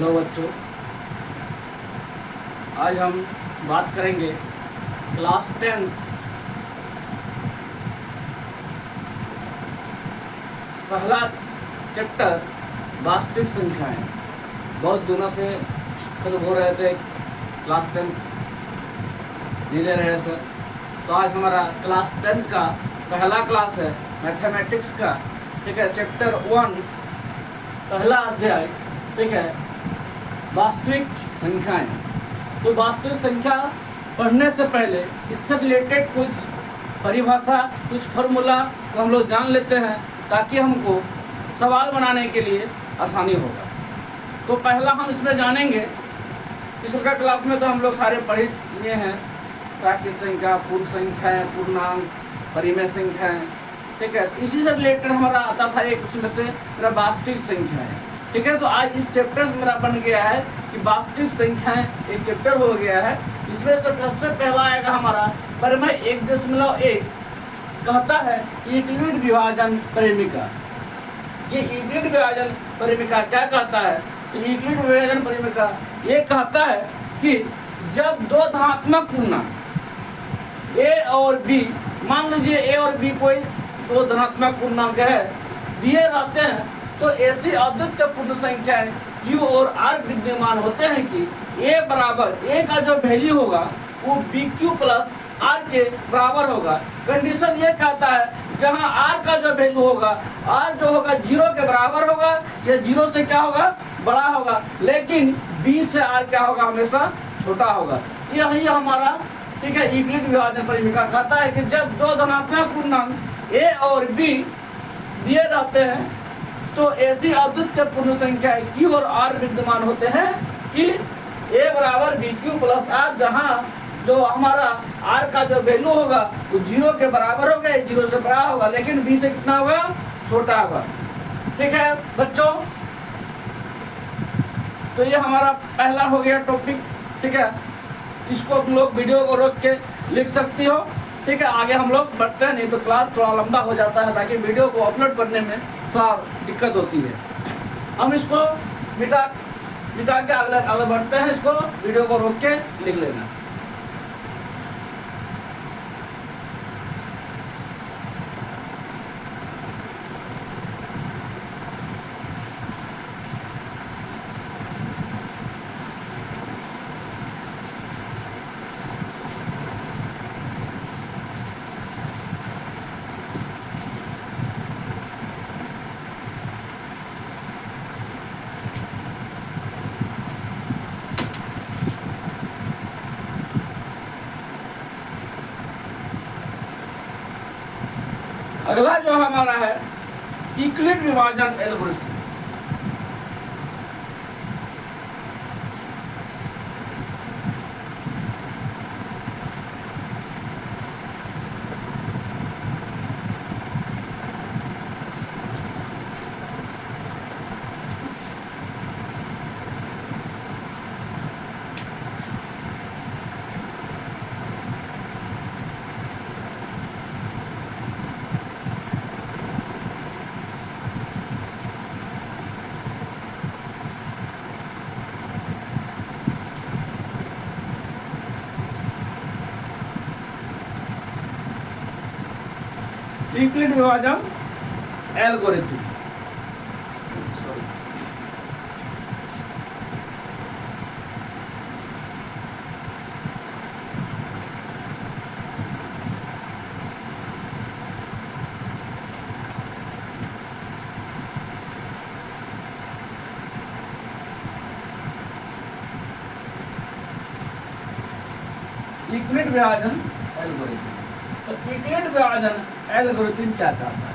Hello बच्चों, आज हम बात करेंगे क्लास 10 पहला चैप्टर वास्तविक संख्याएं। बहुत दिनों से सर हो रहे थे क्लास 10 नहीं ले रहे सर, तो आज हमारा क्लास 10 का पहला क्लास है मैथमेटिक्स का। ठीक है, चैप्टर 1 पहला अध्याय। ठीक है, वास्तविक संख्याएं। तो वास्तविक संख्या पढ़ने से पहले इससे रिलेटेड कुछ परिभाषा, कुछ फार्मूला को हम लोग जान लेते हैं ताकि हमको सवाल बनाने के लिए आसानी होगा। तो पहला हम इसमें जानेंगे, पिछले क्लास में तो हम लोग सारे पढ़ लिए हैं, प्राकृत संख्या, पूर्ण संख्याएं, पूर्णांक, परिमेय संख्याएं। ठीक है, इसी से रिलेटेड हमारा आता था एक, उसमें से मेरा वास्तविक संख्याएं। ठीक है, तो आज इस चैप्टर से मेरा बन गया है कि वास्तविक संख्याएं एक चैप्टर हो गया है। इसमें से सबसे पहला आएगा हमारा परिमेय 1.1 कहता है यूक्लिड विभाजन परिमिका। ये यूक्लिड विभाजन परिमिका क्या कहता है? यूक्लिड विभाजन परिमिका ये कहता है कि जब दो धनात्मक पूर्णांक ए और बी, मान लीजिए ए और बी कोई दो धनात्मक पूर्णांक है, दिए रहते हैं, तो ऐसी अद्वितीय पूर्ण संख्याएं Q और R विद्यमान होते हैं कि A बराबर, A का जो वैल्यू होगा वो BQ प्लस R के बराबर होगा। कंडीशन ये कहता है जहां R का जो वैल्यू होगा, R जो होगा 0 के बराबर होगा या 0 से क्या होगा, बड़ा होगा, लेकिन B से R क्या होगा, हमेशा छोटा होगा। यही हमारा, ठीक है, यूक्लिड विभाजन परिमिका कहता है कि जब दो धनात्मक पूर्णांक A और B दिए रहते हैं तो ऐसी अद्वितीय पूर्ण संख्या Q और R विद्यमान होते हैं कि A बराबर BQ प्लस R, जहां जो हमारा R का जो वैल्यू होगा वो 0 के बराबर होगा, 0 से बड़ा होगा, लेकिन B से कितना होगा, छोटा होगा। ठीक है बच्चों, तो ये हमारा पहला हो गया टॉपिक। ठीक है, इसको तुम लोग वीडियो को रोक के लिख सकती हो। ठीक है, आगे हम लोग बढ़ते हैं, नहीं तो क्लास थोड़ा लंबा हो जाता है, ताकि वीडियो को अपलोड करने में थोड़ा दिक्कत होती है। हम इसको मिटा के आगे बढ़ते हैं, इसको वीडियो को रोक के लिख लेना। अगला जो हमारा है यूक्लिड विभाजन एल्गोरिथम। यूक्लिड विभाजन एल्गोरिथम। यूक्लिड विभाजन एल्गोरिथम। तो यूक्लिड विभाजन एल्गोरिथम क्या कहता है?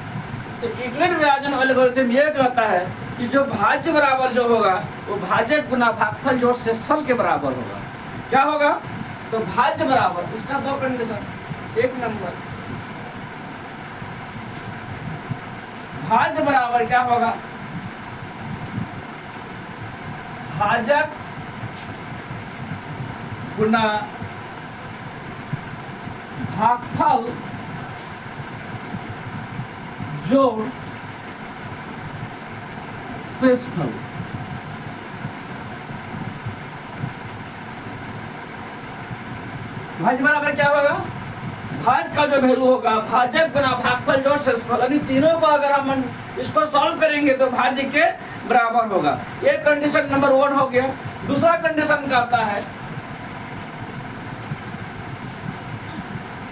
तो यूक्लिड विभाजन एल्गोरिथम ये कहता है कि जो भाज्य बराबर जो होगा वो भाज्य गुना भागफल जो शेषफल के बराबर होगा। क्या होगा? तो भाज्य बराबर, इसका दो कंडीशन। एक नंबर, भाज्य बराबर क्या होगा, भाजक गुना भागफल जोड़ शेषफल। भाज्य बराबर क्या होगा, भाज्य का जो वैल्यू होगा भाजक गुना भागफल जोड़ शेषफल, यानी तीनों को अगर हम इसको सॉल्व करेंगे तो भाज्य के बराबर होगा। ये कंडीशन नंबर 1 हो गया। दूसरा कंडीशन कहता है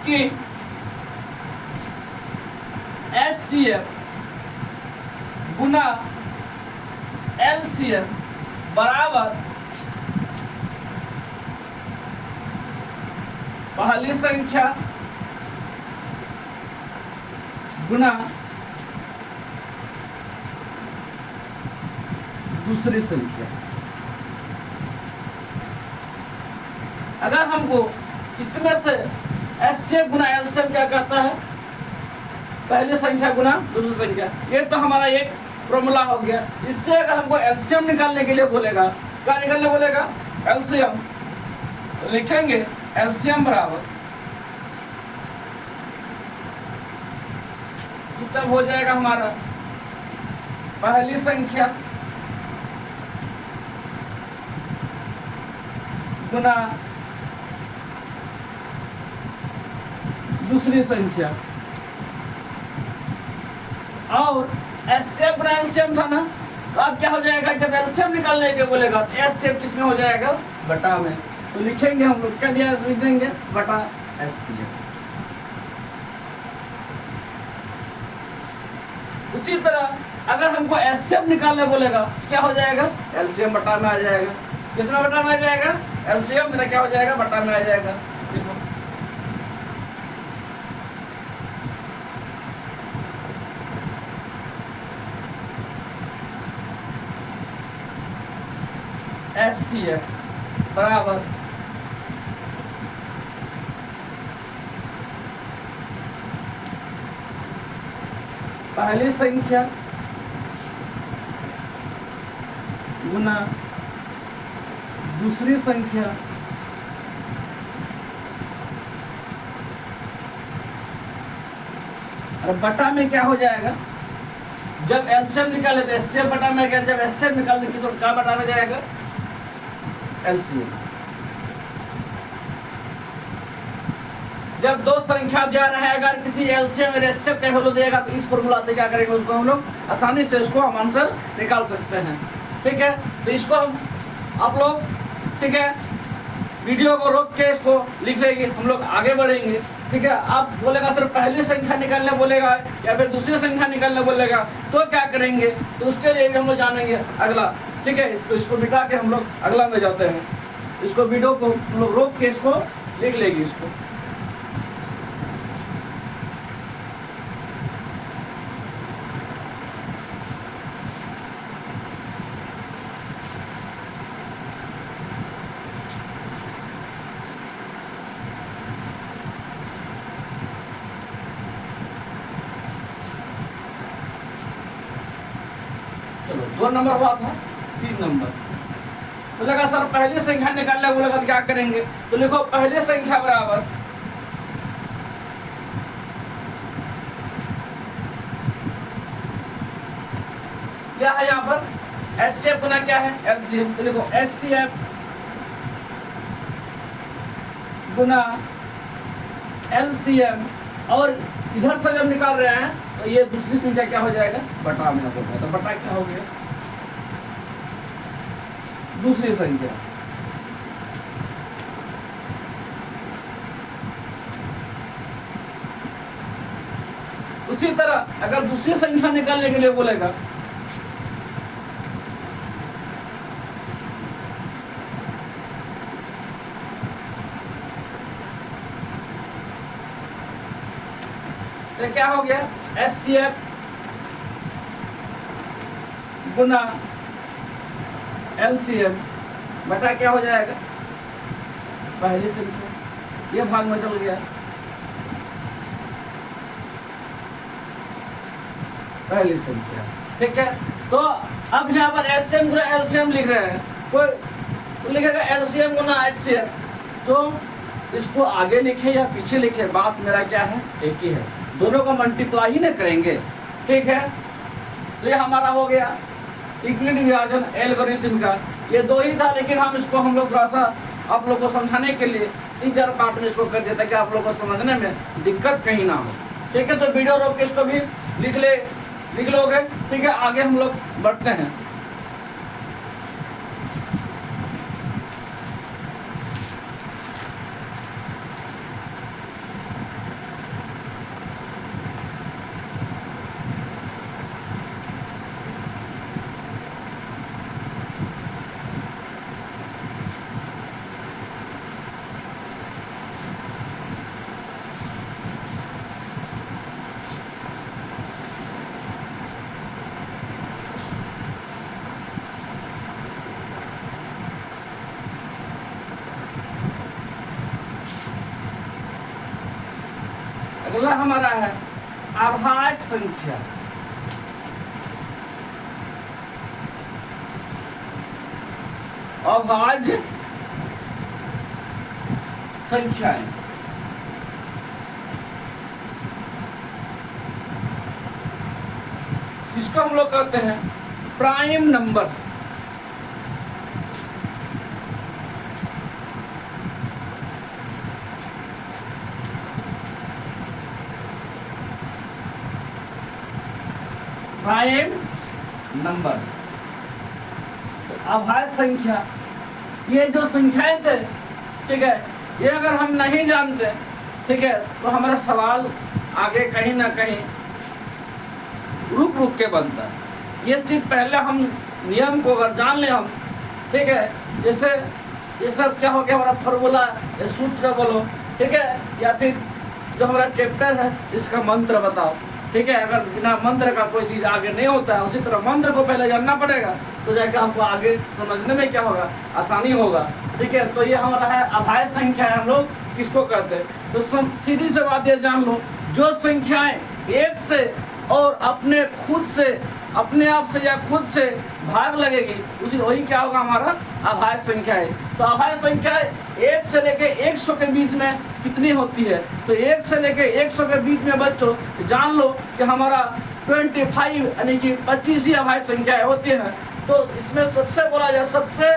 कि HCF गुना LCM बराबर पहली संख्या गुना दूसरी संख्या। अगर हमको इसमें से HCF गुना LCM क्या कहता है, पहली संख्या गुना दूसरी संख्या, ये तो हमारा एक फॉर्मूला हो गया। इससे अगर हमको LCM निकालने के लिए बोलेगा, क्या निकालने बोलेगा, LCM, तो लिखेंगे LCM बराबर तब हो जाएगा हमारा पहली संख्या गुना दूसरी संख्या, और HCF गुना LCM था ना, तो अब क्या हो जाएगा, जब LCM निकालने के बोलेगा तो HCF किस में हो जाएगा, बटा में। तो लिखेंगे हम लोग क्या दिया, लिख देंगे बटा HCF। उसी तरह अगर हमको HCF निकालने बोलेगा क्या हो जाएगा, LCM बटा में आ जाएगा। किसमें बटा में आ जाएगा, LCM मेरा क्या हो जाएगा, बटा में आ जाएगा। देखो HCF बराबर पहली संख्या गुना दूसरी संख्या और बटा में क्या हो जाएगा, जब LCM निकाले तो HCF बटा में गया, जब HCF निकालने की क्या बटा में जाएगा, LCM। जब दो संख्या दिया रहेगा, अगर किसी LCM और HCF का वैल्यू देगा तो इस फॉर्मूला से क्या करेंगे, उसको हम लोग आसानी से उसको हम आंसर निकाल सकते हैं। ठीक है, तो इसको हम आप लोग, ठीक है, वीडियो को रोक के इसको लिख लेंगे, हम लोग आगे बढ़ेंगे। ठीक है, आप बोलेगा सर पहली संख्या निकालने बोलेगा या फिर दूसरी संख्या निकालने बोलेगा तो क्या करेंगे, तो उसके लिए भी हम लोग जानेंगे अगला। ठीक है, तो इसको बिठा के हम लोग अगला में जाते हैं। इसको वीडियो को हम लोग रोक के इसको लिख लेंगे इसको। चलो 2 नंबर हुआ था, 3 नंबर तो लगा सर पहली संख्या निकालने बोलेगा तो क्या करेंगे, तो लिखो पहली संख्या बराबर क्या है, यहाँ पर HCF गुना क्या है, LCM। तो लिखो HCF गुना LCM, और इधर से जब निकाल रहे हैं तो ये दूसरी संख्या क्या हो जाएगा, बटा में होगा। तो बटा क्या हो गया, दूसरी संख्या। उसी तरह अगर दूसरी संख्या निकालने के लिए बोलेगा तो क्या हो गया, HCF गुना LCM बटा क्या हो जाएगा, पहली संख्या, ये भाग में चल गया पहली संख्या। ठीक है, तो अब यहाँ पर HCM गुना LCM लिख रहे हैं, कोई लिखेगा LCM गुना HCF, तो इसको आगे लिखे या पीछे लिखे, बात मेरा क्या है, एक ही है, दोनों का मल्टीप्लाई ही ना करेंगे। ठीक है, तो ये हमारा हो गया यूक्लिड विभाजन एल्गोरिथम का, ये 2 ही था, लेकिन हम इसको हम लोग थोड़ा सा आप लोग को समझाने के लिए 3-4 पार्ट में इसको कर दिया ताकि आप लोगों को समझने में दिक्कत कहीं ना हो। ठीक है, तो वीडियो रोक के इसको भी लिख लोगे। ठीक है, आगे हम लोग बढ़ते हैं। अगला हमारा है अभाज्य संख्या। अभाज्य संख्याएं, इसको हम लोग कहते हैं प्राइम नंबर्स। प्राइम नंबर्स, अभाज्य संख्या, ये जो संख्याएं थे, ठीक है, ये अगर हम नहीं जानते, ठीक है, तो हमारा सवाल आगे कहीं ना कहीं रुक के बनता है। ये चीज पहले हम नियम को अगर जान ले हम, ठीक है, जैसे ये सब क्या हो गया हमारा फॉर्मूला या सूत्र बोलो, ठीक है, या फिर जो हमारा चैप्टर है इसका मंत्र बताओ। ठीक है, अगर बिना मंत्र का कोई चीज़ आगे नहीं होता है, उसी तरह मंत्र को पहले जानना पड़ेगा तो जाकर हमको आगे समझने में क्या होगा, आसानी होगा। ठीक है, तो ये हमारा है अभाज्य संख्या है, हम लोग किसको कहते हैं। तो सीधी से बात ये जान लो, जो संख्याएं एक से और अपने खुद से, अपने आप से या खुद से भाग लगेगी, उसी वही क्या होगा, हमारा अभाज्य संख्या है। तो अभाज्य संख्या 1 से लेके 100 के बीच में कितनी होती है, तो 1 से लेके 100 के बीच में बच्चों जान लो कि हमारा 25 यानी कि 25 ही अभाज्य संख्याएं होती हैं। तो इसमें सबसे बोला जाए सबसे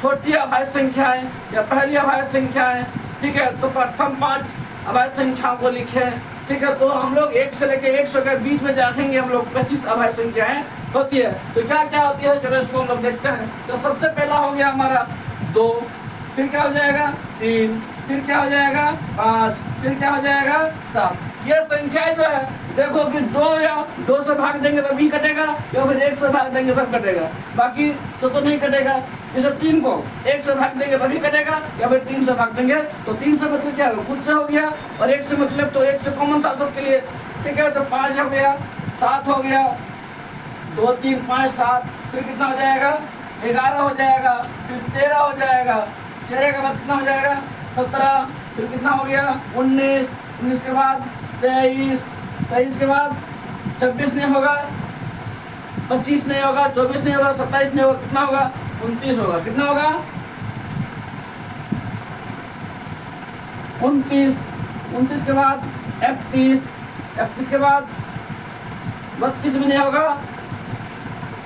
छोटी अभाज्य संख्याएं या पहली अभाज्य संख्याएं, ठीक है, तो प्रथम 5 अभाज्य संख्याओं को लिखें। ठीक है, तो हम लोग 1 से लेके 100 के बीच में जाएंगे, हम लोग 25 अभाज्य संख्याएं होती है। तो क्या क्या होती है चलो इसको हम लोग देखते हैं। तो सबसे पहला हो गया हमारा 2, फिर क्या हो जाएगा 3, फिर क्या हो जाएगा 5, फिर क्या हो जाएगा 7। ये संख्या जो है देखो कि 2 से भाग देंगे तभी कटेगा, या फिर 1 से भाग देंगे तब कटेगा, बाकी से तो नहीं कटेगा। जैसे 3 को 1 से भाग देंगे तभी कटेगा, या फिर 3 से भाग देंगे। तो 3 से मतलब क्या है, खुद से हो गया, और 1 से मतलब तो 1 से कॉमन था सबके लिए। ठीक है, तो 5 हो गया, 7 हो गया, 2 3 5 7, फिर कितना हो जाएगा 11 हो जाएगा, फिर 13 हो जाएगा, 13 के बाद कितना हो जाएगा 17, फिर कितना हो गया 19, 19 के बाद 23, 23 के बाद 26 नहीं होगा, 25 नहीं होगा, 24 नहीं होगा, 27 नहीं होगा, कितना होगा 29 होगा। कितना होगा 29, 29 के बाद 31, 31 के बाद 32 भी नहीं होगा,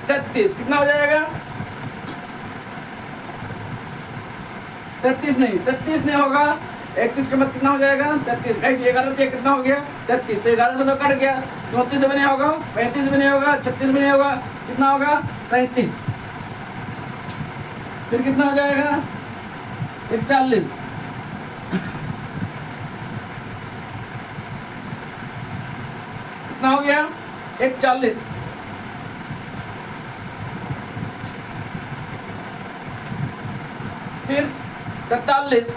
33, कितना हो जाएगा 33 नहीं होगा, 31 के बाद कितना हो जाएगा 33, 11 से कितना हो गया 33, तो 11 से तो कट गया, 34 भी नहीं होगा, 35 भी नहीं होगा, 36 भी नहीं होगा, कितना होगा 37, फिर कितना हो जाएगा 41, कितना हो गया 41, फिर 43,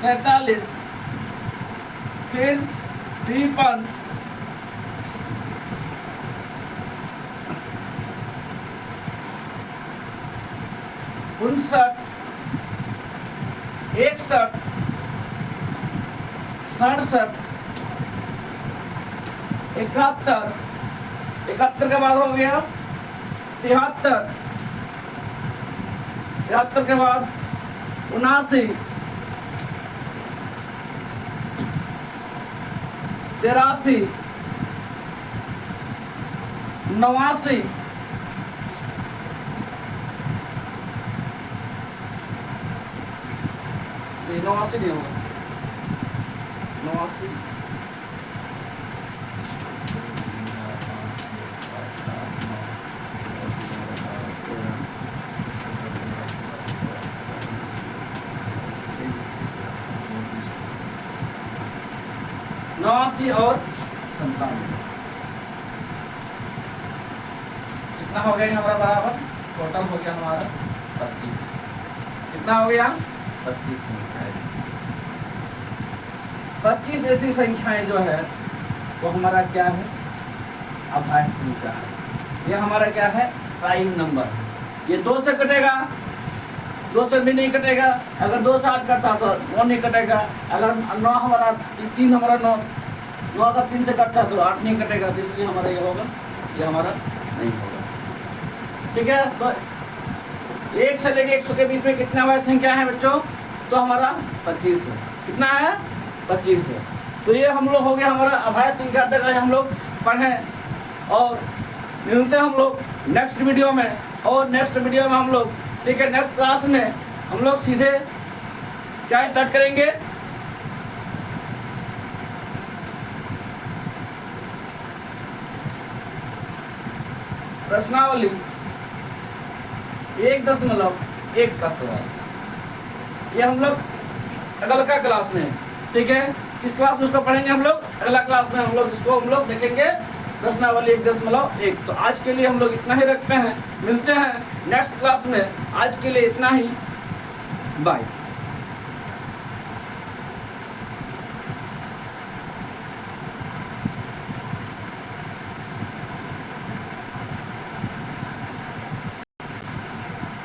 सैतालीस, फिर 53, 59, 61, 67, 71, 71 के बाद हो गया 73, 73 के बाद 79, 83, 89, 89 नहीं होगा, 89 89 और 97 कितना हो गया हमारा बराबर, टोटल हो गया हमारा 25। कितना हो गया 25 संख्याएं। 25 ऐसी संख्याएं जो है वो हमारा क्या है, अभाज्य संख्या है। ये हमारा क्या है, प्राइम नंबर। ये 2 से कटेगा, 2 से भी नहीं कटेगा। अगर 2 से 8 कटता तो 9 नहीं कटेगा। अगर 9 हमारा 3 हमारा 9 अगर 3 से कटता तो 8 नहीं कटेगा। तो इसलिए हमारा ये होगा, ये हमारा नहीं होगा। ठीक है, तो 1 से लेके 100 के बीच में कितना अभाज्य संख्या है बच्चों, तो हमारा 25 है। कितना है, 25 है। तो ये हम लोग हो गया हमारा अभाज्य संख्या तक आज हम लोग पढ़ें, और मिलते हैं हम लोग नेक्स्ट वीडियो में। और नेक्स्ट वीडियो में हम लोग, ठीक है, नेक्स्ट क्लास में हम लोग सीधे क्या स्टार्ट करेंगे, प्रश्नावली 1.1 का सवाल। ये हम लोग अगला क्लास में, ठीक है, किस क्लास में उसको पढ़ेंगे हम लोग, अगला क्लास में हम लोग इसको हम लोग देखेंगे प्रश्नावली 1.1। तो आज के लिए हम लोग इतना ही रखते हैं, मिलते हैं नेक्स्ट क्लास में। आज के लिए इतना ही, बाय।